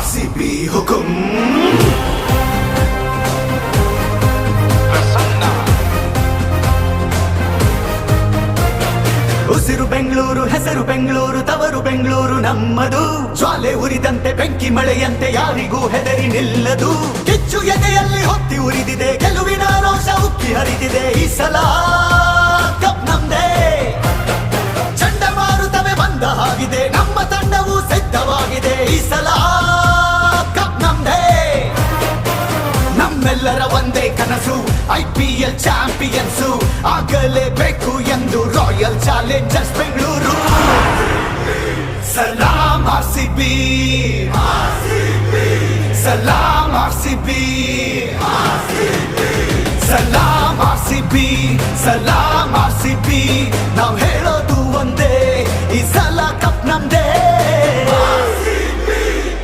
RCB ಹುಕುಂ ಉಸಿರು ಬೆಂಗಳೂರು, ಹೆಸರು ಬೆಂಗಳೂರು, ತವರು ಬೆಂಗಳೂರು ನಮ್ಮದು. ಜ್ವಾಲೆ ಉರಿದಂತೆ ಬೆಂಕಿ ಮಳೆಯಂತೆ ಯಾರಿಗೂ ಹೆದರಿ ನಿಲ್ಲದು. ಕಿಚ್ಚು ಎದೆಯಲ್ಲಿ ಹೊತ್ತಿ ಉರಿದಿದೆ, ಗೆಲುವಿನ ರೋಷ ಉಕ್ಕಿ ಹರಿದಿದೆ. ಈ ಸಲ ಕಪ್ ನಮ್ದೇ, ಚಂಡಮಾರುತವೇ ಬಂದ ಹಾಗಿದೆ, ನಮ್ಮ ತಂಡವು ಸಿದ್ಧವಾಗಿದೆ. ಈ ಸಲ ಕಪ್ ನಮ್ದೇ, ನಮ್ಮೆಲ್ಲರ ಒಂದೇ ಕನಸು IPL ಚಾಂಪಿಯನ್ಸು ಆಗಲೇಬೇಕು ಎಂದು ರಾಯಲ್ ಚಾಲೆಂಜರ್ಸ್ ಬೆಂಗಳೂರು. ಸಲಾಂ RCB, ಸಲಾಂ RCB, ಸಲಾಂ RCB, ಸಲಾಂ RCB. ನಾವು ಹೇಳೋದು ಒಂದೇ, ಈ ಸಲ ಕಪ್ ನಮ್ದೇ.